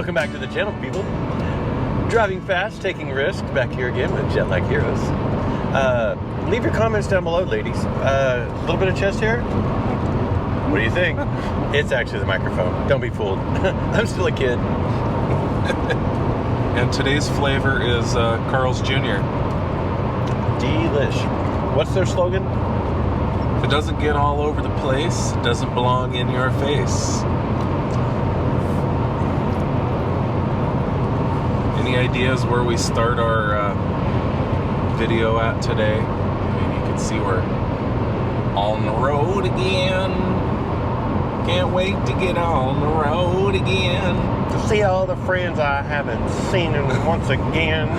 Welcome back to the channel, people. Driving fast, taking risks, back here again with Jet Like Heroes. Leave your comments down below, ladies. A little bit of chest hair? What do you think? It's actually the microphone. Don't be fooled. I'm still a kid. And today's flavor is Carl's Jr. Delish. What's their slogan? If it doesn't get all over the place, it doesn't belong in your face. Any ideas where we start our video at today? I mean, you can see we're on the road again. Can't wait to get on the road again. To see all the friends I haven't seen once again.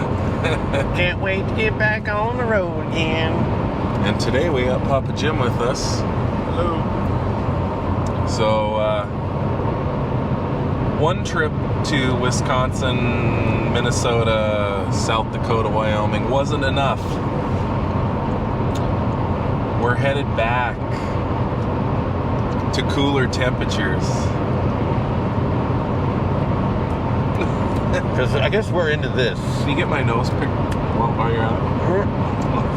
Can't wait to get back on the road again. And today we got Papa Jim with us. Hello. So, one trip to Wisconsin, Minnesota, South Dakota, Wyoming wasn't enough. We're headed back to cooler temperatures. Because I guess we're into this. Can you get my nose picked while you're at it? A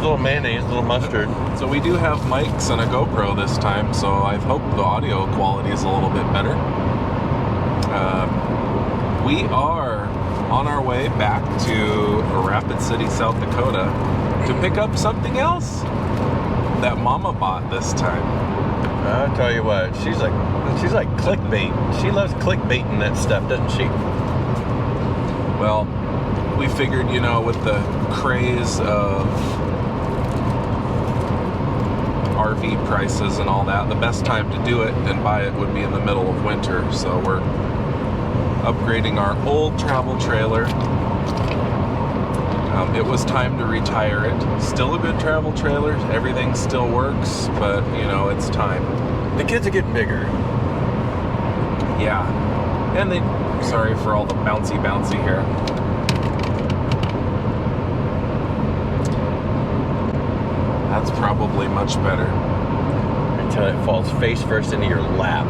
little mayonnaise, a little mustard. So we do have mics and a GoPro this time, so I hope the audio quality is a little bit better. We are on our way back to Rapid City, South Dakota to pick up something else that Momma bought this time. I'll tell you what, she's like clickbait. She loves clickbaiting that stuff, doesn't she? Well, we figured, you know, with the craze of RV prices and all that, the best time to do it and buy it would be in the middle of winter. So we're upgrading our old travel trailer. It was time to retire it. Still a good travel trailer. Everything still works, but you know, it's time. The kids are getting bigger. Yeah. And sorry for all the bouncy here. That's probably much better. Until it falls face first into your lap.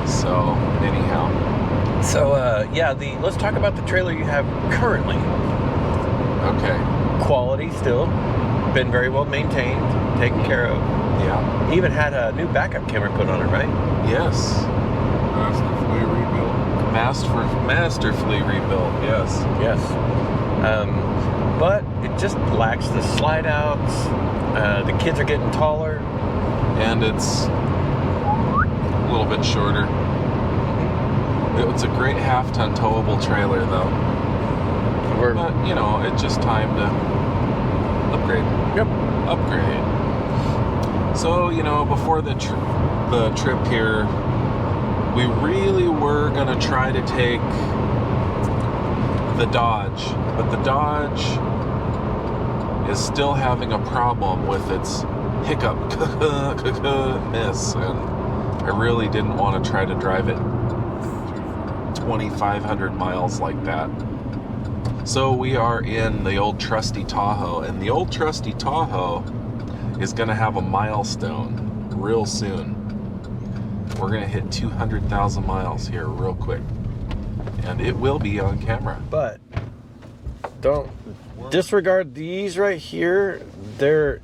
So, anyhow. So, yeah, let's talk about the trailer you have currently. Okay. Quality still. Been very well maintained, taken care of. Yeah. Even had a new backup camera put on it, right? Yes. Masterfully rebuilt. Masterfully rebuilt, yes. Yes. But it just lacks the slide outs. The kids are getting taller. And it's a little bit shorter. It's a great half-ton towable trailer, though. But, you know, it's just time to upgrade. Yep. Upgrade. So, you know, before the trip here, we really were going to try to take the Dodge. But the Dodge is still having a problem with its hiccup miss. And I really didn't want to try to drive it 2,500 miles like that. So we are in the old trusty Tahoe, and the old trusty Tahoe is going to have a milestone real soon. We're going to hit 200,000 miles here real quick, and it will be on camera. But don't disregard these right here. They're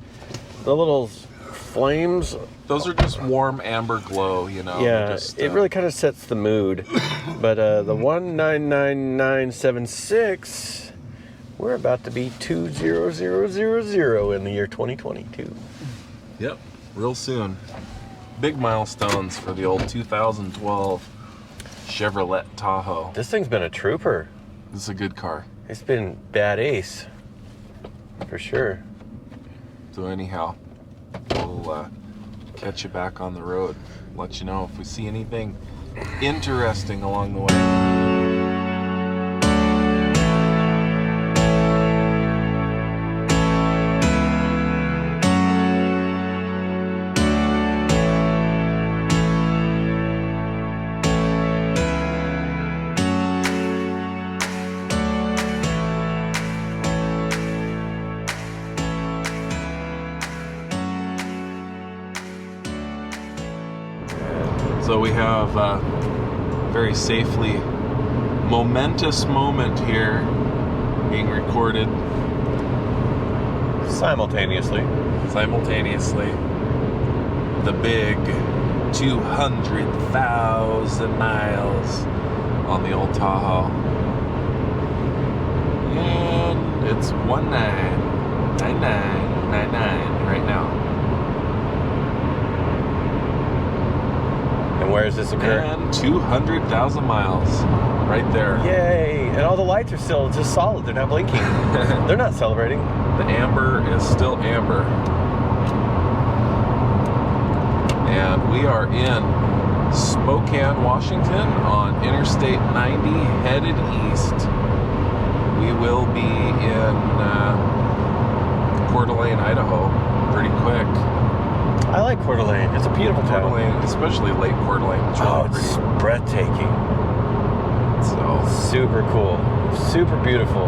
the little flames. Those are just warm amber glow, you know. Yeah, it really kind of sets the mood. But the 199976, we're about to be 20000 in the year 2022. Yep, real soon. Big milestones for the old 2012 Chevrolet Tahoe. This thing's been a trooper. This is a good car. It's been bad ace, for sure. So anyhow, we'll catch you back on the road. Let you know if we see anything interesting along the way. So we have very safely. Momentous moment here being recorded Simultaneously. The big 200,000 miles on the old Tahoe. And it's 199999 right now. And where does this occur? And 200,000 miles right there. Yay! And all the lights are still just solid. They're not blinking. They're not celebrating. The amber is still amber. And we are in Spokane, Washington on Interstate 90 headed east. We will be in Coeur d'Alene, Idaho pretty quick. I like Coeur d'Alene. It's a beautiful Coeur town. d'Alene, especially Lake Coeur d'Alene. It's really It's pretty. breathtaking. So Super cool. Super beautiful.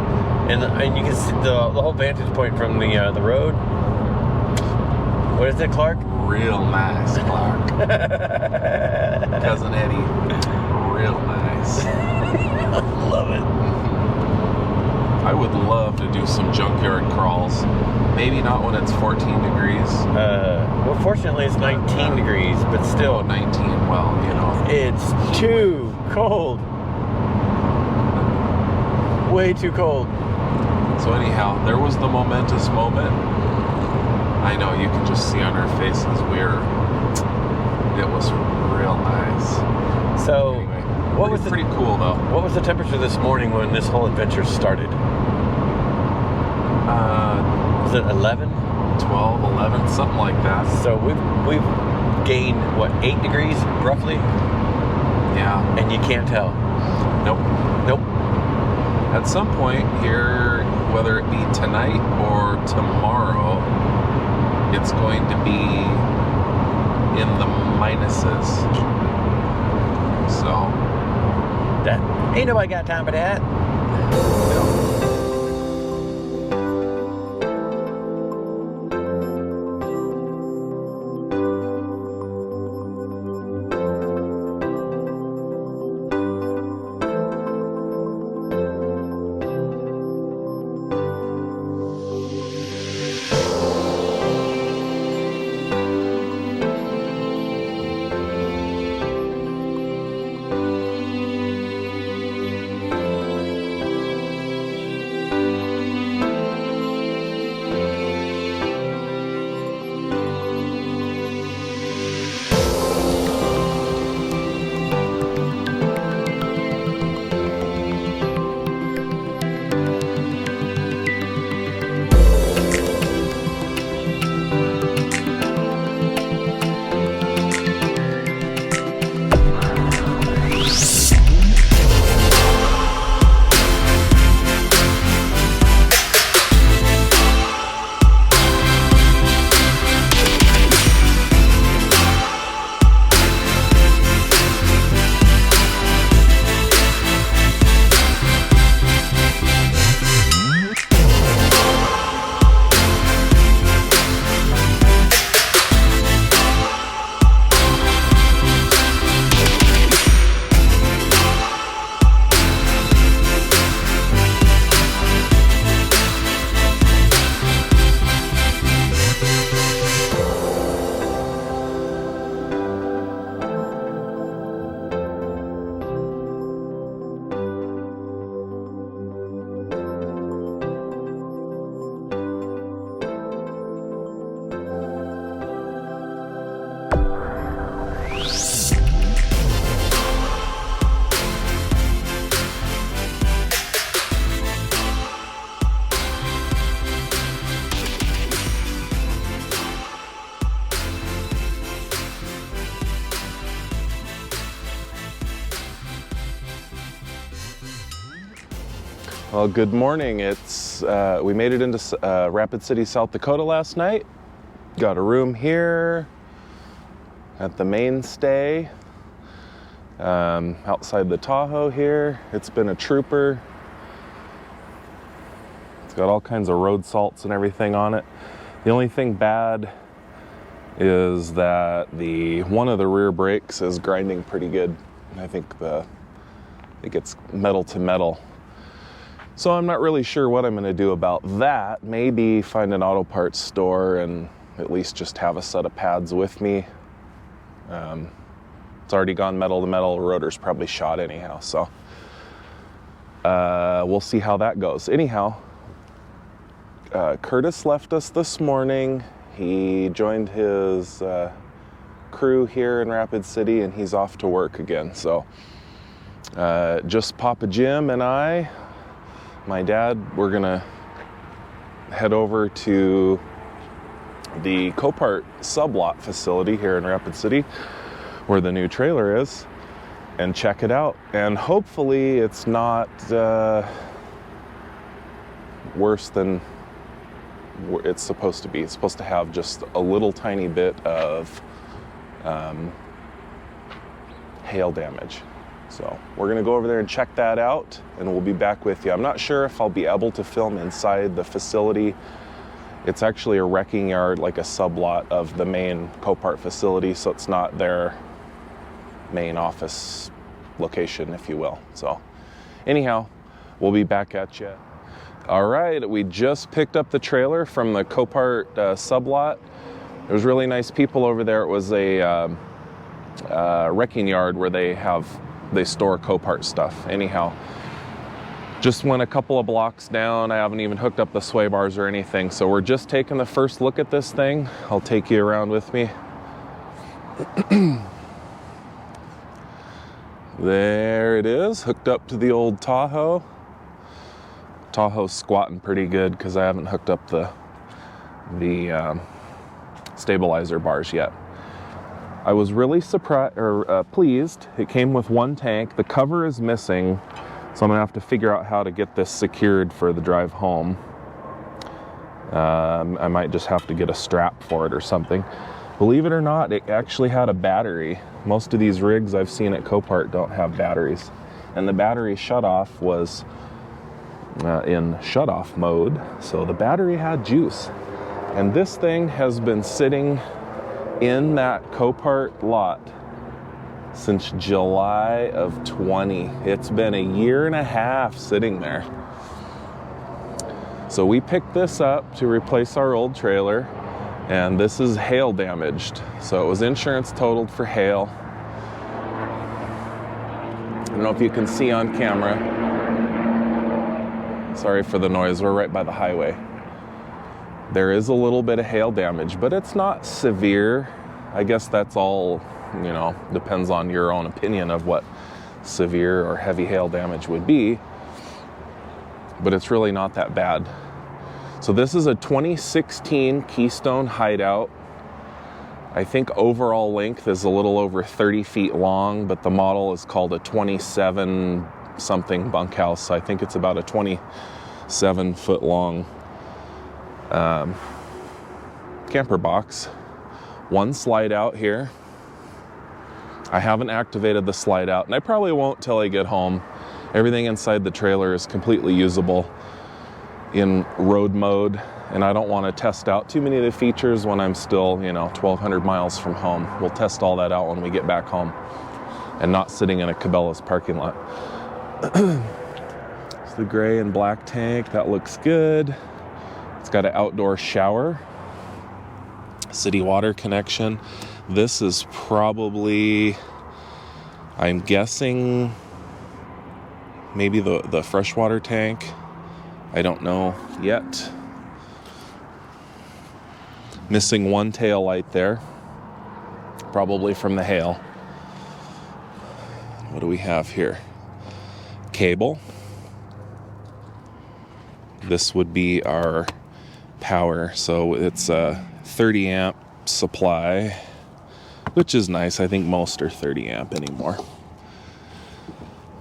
And you can see the whole vantage point from the road. What is it, Clark? real nice, Clark. Cousin Eddie, real nice. Love it. I would love to do some junkyard crawls. Maybe not when it's 14 degrees. Well, fortunately, it's 19 degrees, but still. 19, well, you know. It's too cold. Way too cold. So anyhow, there was the momentous moment. I know, you can just see on our faces, it was real nice. So, Anyway, what was pretty cool though. What was the temperature this morning when this whole adventure started? Was it 11? 12, 11, something like that. So we've gained, what, 8 degrees, roughly? Yeah. And you can't tell. Nope. Nope. At some point here, whether it be tonight or tomorrow, it's going to be in the minuses. So, That ain't nobody got time for that. Well, good morning. It's we made it into Rapid City, South Dakota last night. Got a room here at the mainstay outside the Tahoe here. It's been a trooper. It's got all kinds of road salts and everything on it. The only thing bad is that one of the rear brakes is grinding pretty good. I think it's metal to metal. So I'm not really sure what I'm going to do about that. Maybe find an auto parts store and at least just have a set of pads with me. It's already gone metal to metal. The rotor's probably shot anyhow, so we'll see how that goes. Anyhow, Curtis left us this morning. He joined his crew here in Rapid City, and he's off to work again. So just Papa Jim and my dad, we're gonna head over to the Copart sublot facility here in Rapid City, where the new trailer is, and check it out. And hopefully it's not worse than it's supposed to be. It's supposed to have just a little tiny bit of hail damage. So we're gonna go over there and check that out, and we'll be back with you. I'm not sure if I'll be able to film inside the facility. It's actually a wrecking yard, like a sublot of the main Copart facility, so it's not their main office location, if you will. So anyhow, we'll be back at you. All right, we just picked up the trailer from the Copart sublot. There's really nice people over there. It was a wrecking yard where they store Copart stuff. Anyhow, just went a couple of blocks down. I haven't even hooked up the sway bars or anything. So we're just taking the first look at this thing. I'll take you around with me. There it is, hooked up to the old Tahoe. Tahoe's squatting pretty good because I haven't hooked up the stabilizer bars yet. I was really pleased. It came with one tank. The cover is missing, so I'm gonna have to figure out how to get this secured for the drive home. I might just have to get a strap for it or something. Believe it or not, it actually had a battery. Most of these rigs I've seen at Copart don't have batteries. And the battery shutoff was in shutoff mode, so the battery had juice. And this thing has been sitting in that Copart lot since July of 20. It's been a year and a half sitting there. So we picked this up to replace our old trailer, and this is hail damaged. So it was insurance totaled for hail. I don't know if you can see on camera. Sorry for the noise, we're right by the highway. There is a little bit of hail damage, but it's not severe. I guess that's all, depends on your own opinion of what severe or heavy hail damage would be. But it's really not that bad. So this is a 2016 Keystone Hideout. I think overall length is a little over 30 feet long, but the model is called a 27 something bunkhouse. So I think it's about a 27 foot long camper box. One slide out here. I haven't activated the slide out, and I probably won't till I get home. Everything inside the trailer is completely usable in road mode, and I don't want to test out too many of the features when I'm still, 1,200 miles from home. We'll test all that out when we get back home and not sitting in a Cabela's parking lot. It's the gray and black tank. That looks good. It's got an outdoor shower, city water connection. This is probably, I'm guessing, maybe the freshwater tank. I don't know yet. Missing one tail light there, probably from the hail. What do we have here? Cable. This would be our power, so it's a 30 amp supply, which is nice. I think most are 30 amp anymore.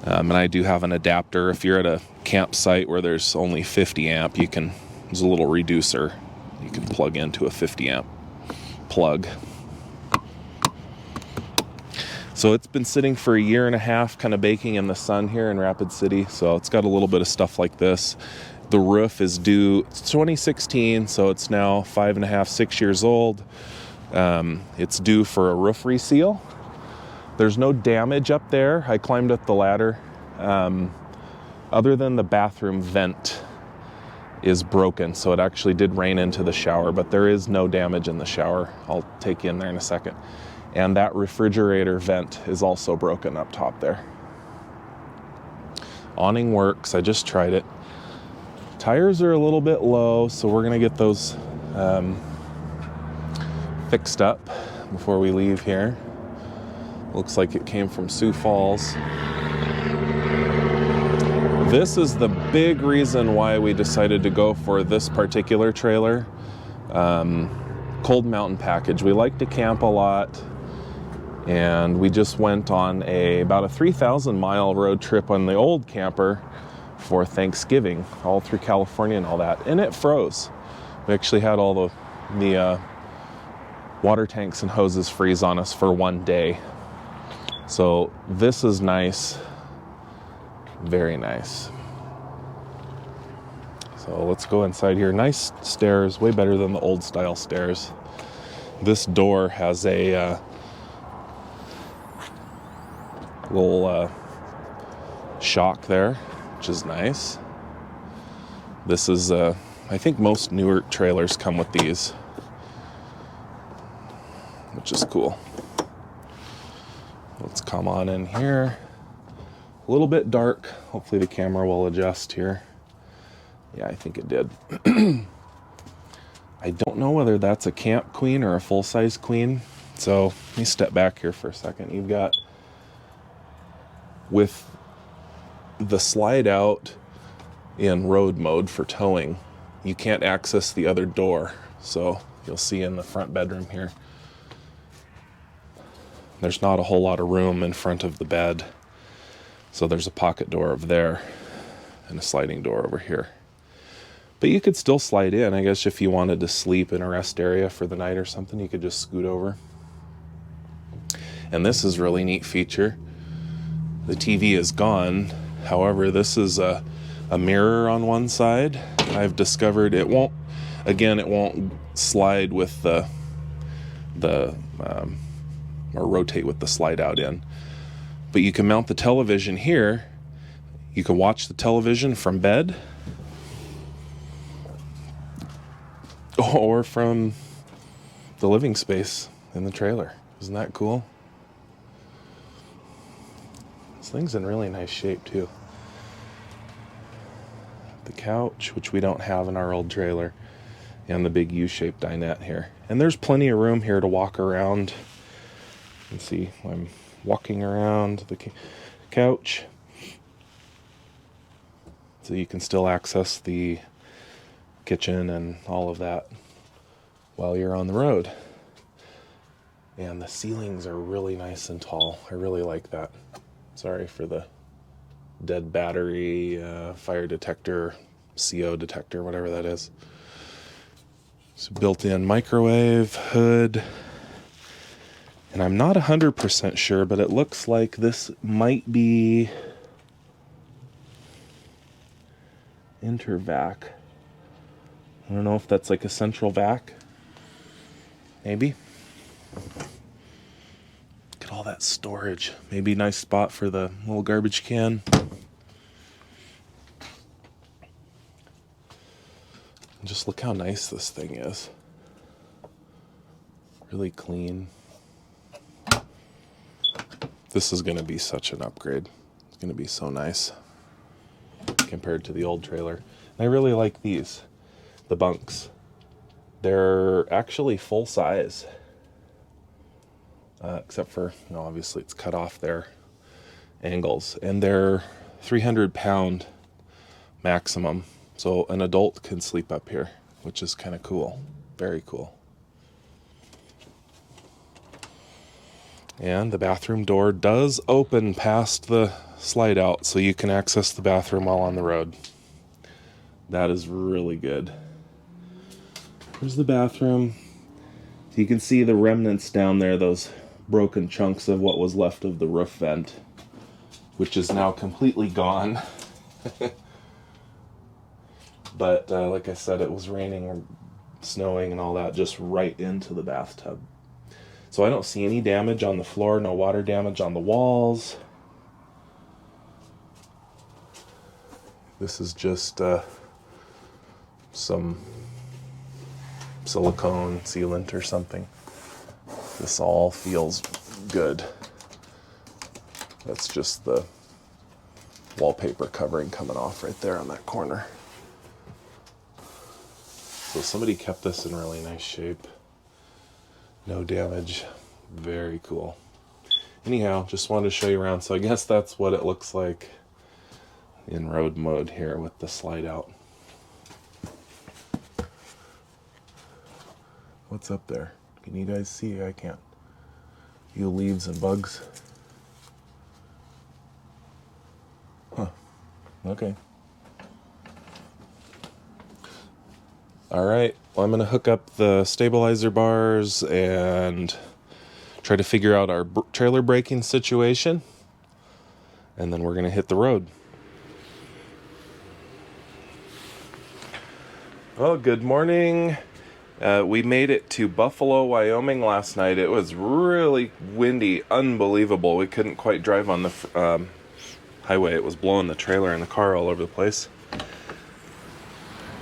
And I do have an adapter. If you're at a campsite where there's only 50 amp, there's a little reducer you can plug into a 50 amp plug. So it's been sitting for a year and a half, kind of baking in the sun here in Rapid City. So it's got a little bit of stuff like this. The roof is due, it's 2016, so it's now 5.5, 6 years old. It's due for a roof reseal. There's no damage up there. I climbed up the ladder. Other than the bathroom vent is broken, so it actually did rain into the shower, but there is no damage in the shower. I'll take you in there in a second. And that refrigerator vent is also broken up top there. Awning works. I just tried it. Tires are a little bit low, so we're gonna get those fixed up before we leave here. Looks like it came from Sioux Falls. This is the big reason why we decided to go for this particular trailer. Cold Mountain package. We like to camp a lot, and we just went on about a 3,000 mile road trip on the old camper for Thanksgiving, all through California and all that, and it froze. We actually had all the water tanks and hoses freeze on us for one day. So this is nice, very nice. So let's go inside here. Nice stairs, way better than the old style stairs. This door has a little shock there, which is nice. This is, I think most newer trailers come with these, which is cool. Let's come on in here. A little bit dark. Hopefully the camera will adjust here. Yeah, I think it did. I don't know whether that's a camp queen or a full-size queen. So let me step back here for a second. You've got, with the slide out in road mode for towing, you can't access the other door. So you'll see in the front bedroom here, there's not a whole lot of room in front of the bed. So there's a pocket door over there and a sliding door over here. But you could still slide in. I guess if you wanted to sleep in a rest area for the night or something, you could just scoot over. And this is a really neat feature. The TV is gone. However, this is a mirror on one side. I've discovered it won't slide with the or rotate with the slide out in. But you can mount the television here. You can watch the television from bed or from the living space in the trailer. Isn't that cool? This thing's in really nice shape too. The couch, which we don't have in our old trailer, and the big U-shaped dinette here. And there's plenty of room here to walk around. You can see I'm walking around the couch, so you can still access the kitchen and all of that while you're on the road. And the ceilings are really nice and tall. I really like that. Sorry for the dead battery, fire detector, CO detector, whatever that is. So built-in microwave, hood. And I'm not 100% sure, but it looks like this might be intervac. I don't know if that's like a central vac. Maybe. Look at all that storage. Maybe a nice spot for the little garbage can. And just look how nice this thing is. Really clean. This is going to be such an upgrade. It's going to be so nice compared to the old trailer. And I really like these, the bunks. They're actually full size, except for, obviously it's cut off their angles. And they're 300-pound maximum. So an adult can sleep up here, which is kind of cool. Very cool. And the bathroom door does open past the slide out, so you can access the bathroom while on the road. That is really good. Here's the bathroom. So you can see the remnants down there, those broken chunks of what was left of the roof vent, which is now completely gone. But like I said, it was raining or snowing and all that just right into the bathtub. So I don't see any damage on the floor, no water damage on the walls. This is just some silicone sealant or something. This all feels good. That's just the wallpaper covering coming off right there on that corner. So somebody kept this in really nice shape. No damage. Very cool. Anyhow, just wanted to show you around. So I guess that's what it looks like in road mode here with the slide out. What's up there? Can you guys see? I can't. You leaves and bugs. Huh. Okay. All right. Well, I'm going to hook up the stabilizer bars and try to figure out our trailer braking situation. And then we're going to hit the road. Well, good morning. We made it to Buffalo, Wyoming last night. It was really windy, unbelievable. We couldn't quite drive on the highway. It was blowing the trailer and the car all over the place.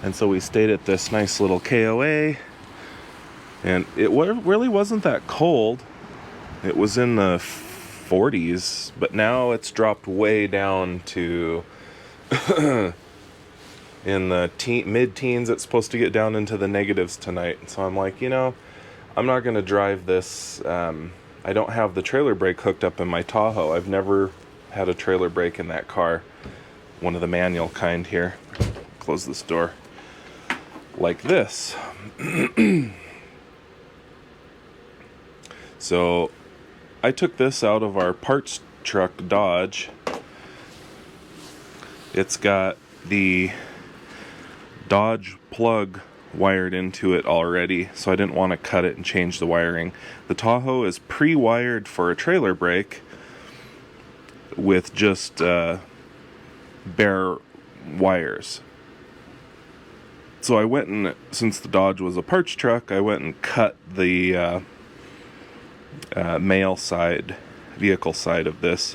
And so we stayed at this nice little KOA. And it really wasn't that cold. It was in the 40s, but now it's dropped way down to in the mid-teens. It's supposed to get down into the negatives tonight. So I'm like, I'm not going to drive this. I don't have the trailer brake hooked up in my Tahoe. I've never had a trailer brake in that car. One of the manual kind here. Close this door. Like this. So I took this out of our parts truck Dodge. It's got the Dodge plug wired into it already, so I didn't want to cut it and change the wiring. The Tahoe is pre-wired for a trailer brake with just bare wires. So I went and, since the Dodge was a parts truck, I went and cut the vehicle side of this.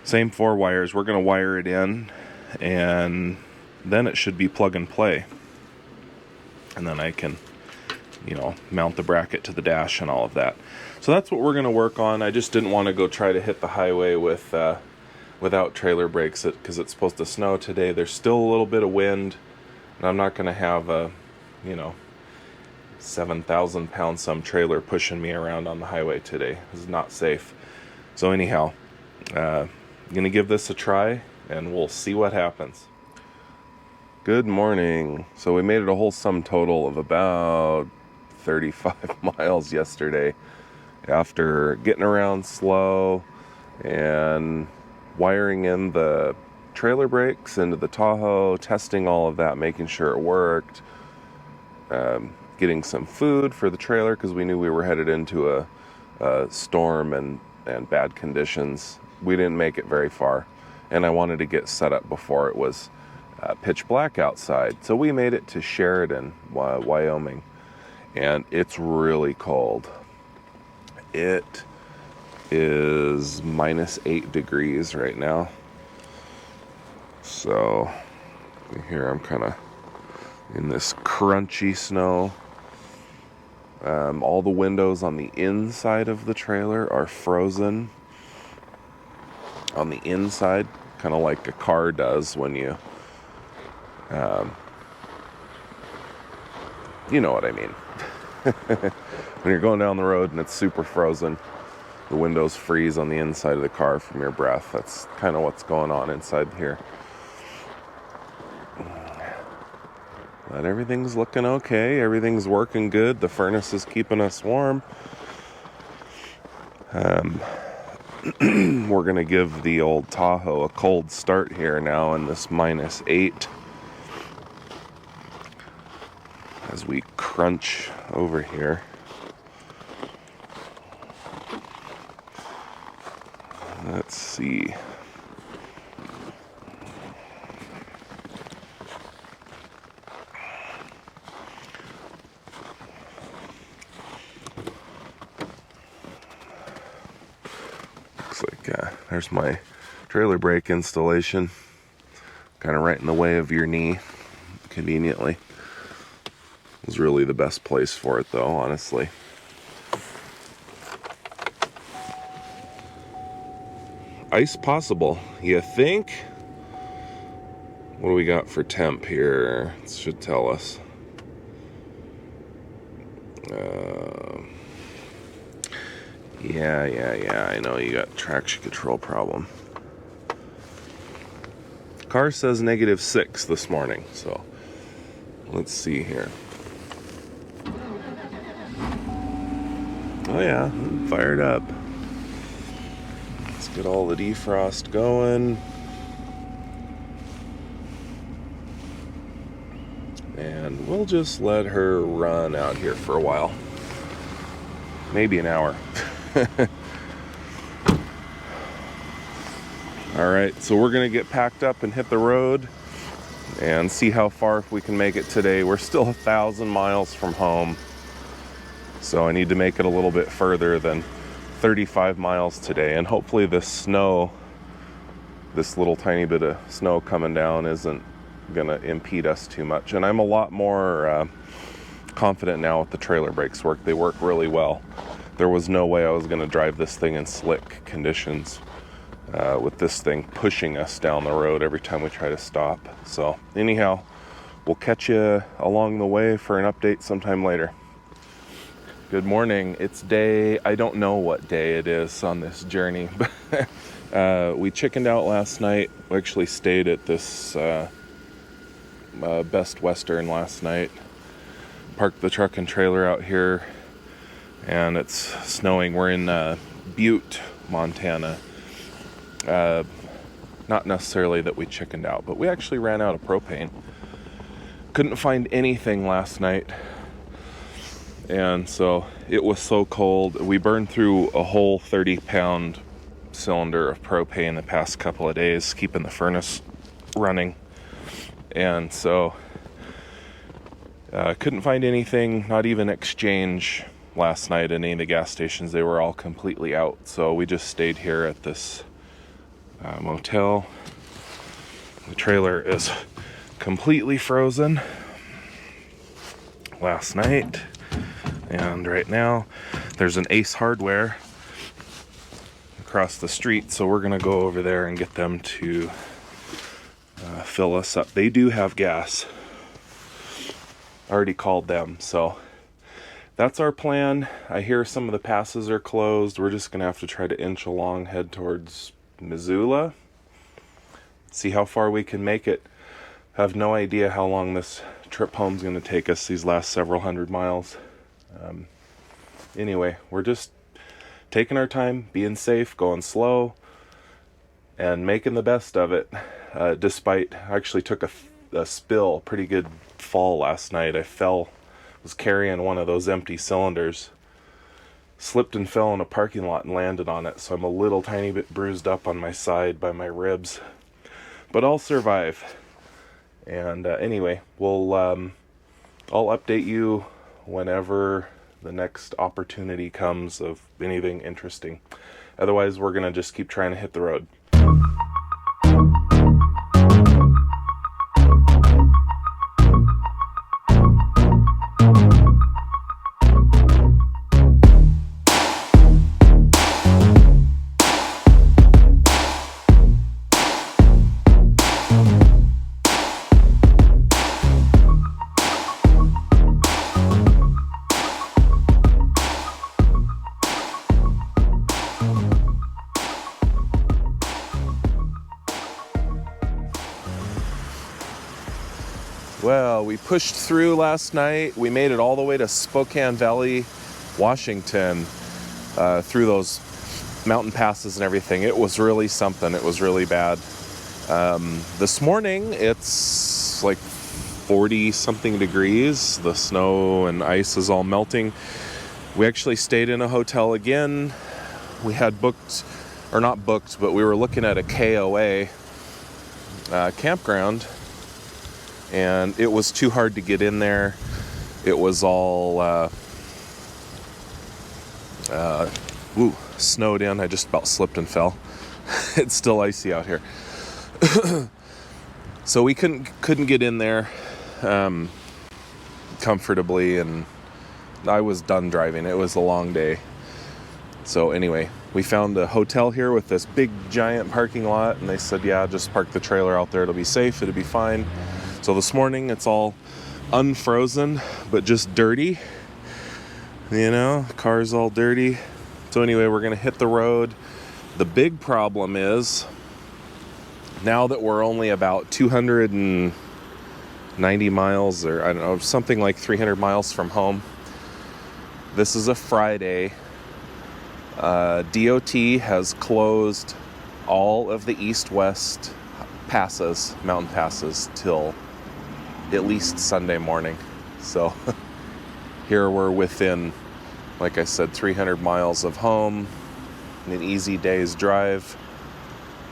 Same 4 wires. We're going to wire it in, and then it should be plug and play. And then I can, mount the bracket to the dash and all of that. So that's what we're going to work on. I just didn't want to go try to hit the highway without trailer brakes because it's supposed to snow today. There's still a little bit of wind, and I'm not going to have a, 7,000 pound some trailer pushing me around on the highway today. This is not safe. So anyhow, I'm going to give this a try, and we'll see what happens. Good morning. So we made it a whole sum total of about 35 miles yesterday after getting around slow and wiring in the trailer brakes into the Tahoe, testing all of that, making sure it worked, getting some food for the trailer because we knew we were headed into a storm and bad conditions. We didn't make it very far, and I wanted to get set up before it was pitch black outside. So we made it to Sheridan, Wyoming, and it's really cold. It is -8 degrees right now. So here I'm kind of in this crunchy snow. All the windows on the inside of the trailer are frozen on the inside, kind of like a car does when you know what I mean. When you're going down the road and it's super frozen, the windows freeze on the inside of the car from your breath. That's kind of what's going on inside here. But everything's looking okay. Everything's working good. The furnace is keeping us warm. We're going to give the old Tahoe a cold start here now in this -8 as we crunch over here. Let's see. There's my trailer brake installation. Kind of right in the way of your knee, conveniently. It was really the best place for it though, honestly. Ice possible, you think? What do we got for temp here? It should tell us. Yeah, I know you got traction control problem. Car says -6 this morning, so let's see here. Oh yeah, fired up. Let's get all the defrost going. And we'll just let her run out here for a while. Maybe an hour. All right, so we're gonna get packed up and hit the road and see how far we can make it today. We're still 1,000 miles from home, so I need to make it a little bit further than 35 miles today. And hopefully this snow, this little tiny bit of snow coming down, isn't gonna impede us too much. And I'm a lot more confident now with the trailer brakes work. They work really well. There was no way I was gonna drive this thing in slick conditions with this thing pushing us down the road every time we try to stop. So anyhow, we'll catch you along the way for an update sometime later. Good morning. It's day, I don't know what day it is on this journey, but we chickened out last night. We actually stayed at this Best Western last night. Parked the truck and trailer out here, and it's snowing. We're in Butte, Montana. Not necessarily that we chickened out, but we actually ran out of propane. Couldn't find anything last night, and so it was so cold. We burned through a whole 30-pound cylinder of propane the past couple of days, keeping the furnace running. And so couldn't find anything, not even exchange last night at any of the gas stations. They were all completely out. So we just stayed here at this motel. The trailer is completely frozen last night. And right now there's an Ace Hardware across the street. So we're going to go over there and get them to fill us up. They do have gas. I already called them, so that's our plan. I hear some of the passes are closed. We're just gonna have to try to inch along, head towards Missoula, see how far we can make it. I have no idea how long this trip home's gonna take us, these last several hundred miles. Anyway, we're just taking our time, being safe, going slow, and making the best of it. Despite, I actually took a spill, pretty good fall last night. I was carrying one of those empty cylinders, slipped and fell in a parking lot and landed on it. So I'm a little tiny bit bruised up on my side by my ribs, but I'll survive. And anyway, I'll update you whenever the next opportunity comes of anything interesting. Otherwise, we're gonna just keep trying to hit the road. Well, we pushed through last night. We made it all the way to Spokane Valley, Washington, through those mountain passes and everything. It was really something. It was really bad. This morning, it's like 40-something degrees. The snow and ice is all melting. We actually stayed in a hotel again. We had booked, or not booked, but we were looking at a KOA campground. And it was too hard to get in there. It was all snowed in. I just about slipped and fell. It's still icy out here. So we couldn't get in there comfortably, and I was done driving. It was a long day. So anyway, we found a hotel here with this big giant parking lot, and they said, yeah, just park the trailer out there. It'll be safe. It'll be fine. So this morning it's all unfrozen, but just dirty. You know, the car's all dirty. So anyway, we're gonna hit the road. The big problem is, now that we're only about 290 miles, or I don't know, something like 300 miles from home. This is a Friday. DOT has closed all of the east-west passes, mountain passes, till at least Sunday morning. So here we're within, like I said, 300 miles of home, an easy day's drive,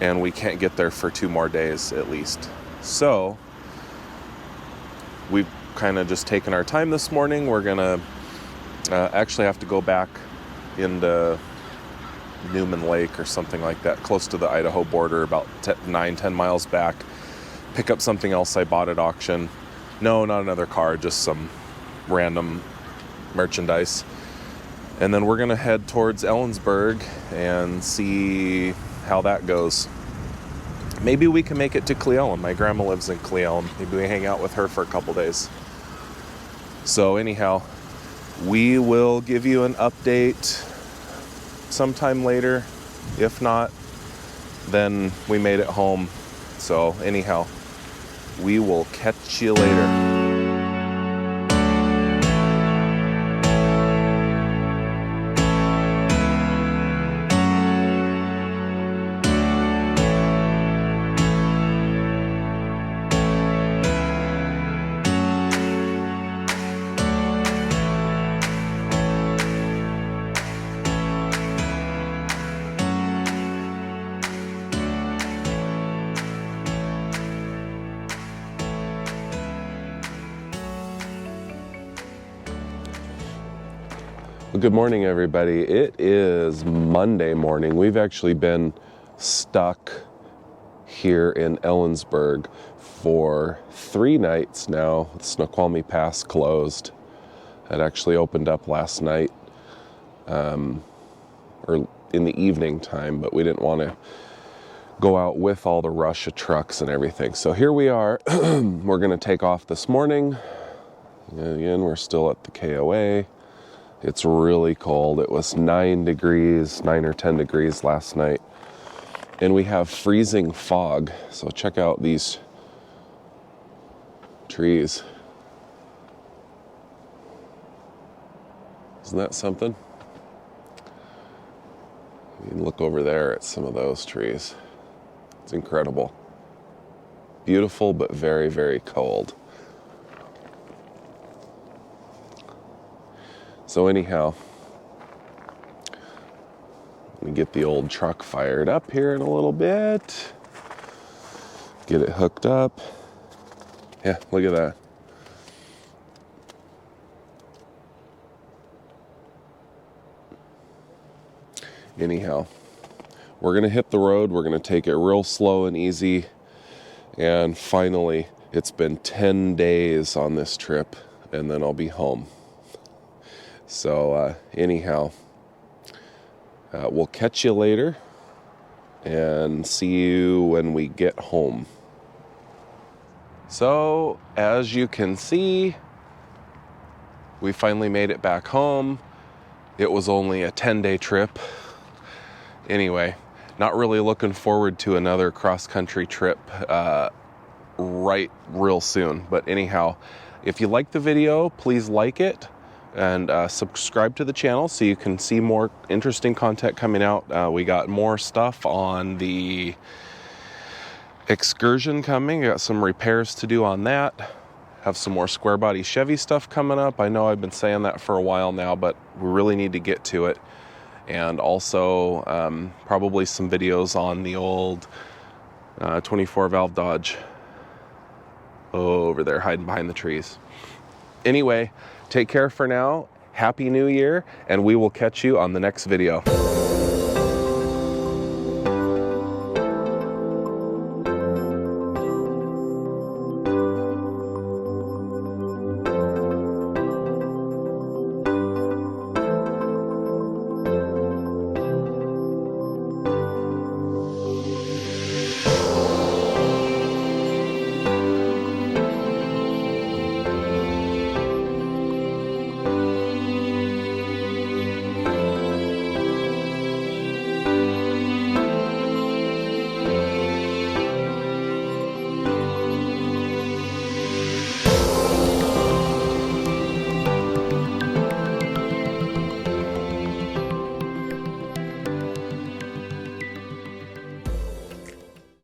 and we can't get there for 2 more days at least. So we've kind of just taken our time this morning. We're gonna actually have to go back into Newman Lake or something like that, close to the Idaho border, about 9-10 miles back, pick up something else I bought at auction. No, not another car, just some random merchandise. And then we're gonna head towards Ellensburg and see how that goes. Maybe we can make it to Cleellen. My grandma lives in Cleellen. Maybe we hang out with her for a couple days. So anyhow, we will give you an update sometime later. If not, then we made it home. So anyhow, we will catch you later. Good morning, everybody. It is Monday morning. We've actually been stuck here in Ellensburg for 3 nights now. The Snoqualmie Pass closed. It actually opened up last night, or in the evening time, but we didn't want to go out with all the rush of trucks and everything. So here we are. We're going to take off this morning. Again, we're still at the KOA. It's really cold. It was 9 or 10 degrees last night. And we have freezing fog. So check out these trees. Isn't that something? You can look over there at some of those trees. It's incredible. Beautiful, but very, very cold. So anyhow, we get the old truck fired up here in a little bit. Get it hooked up. Yeah, look at that. Anyhow, we're gonna hit the road. We're gonna take it real slow and easy. And finally, it's been 10 days on this trip, and then I'll be home. So anyhow, we'll catch you later and see you when we get home. So as you can see, we finally made it back home. It was only a 10-day trip. Anyway, not really looking forward to another cross-country trip right real soon. But anyhow, if you like the video, please like it. And subscribe to the channel so you can see more interesting content coming out. We got more stuff on the Excursion coming. We got some repairs to do on that. Have some more square body Chevy stuff coming up. I know I've been saying that for a while now, but we really need to get to it. And also probably some videos on the old 24 valve Dodge over there hiding behind the trees. Anyway, take care for now. Happy New Year, and we will catch you on the next video.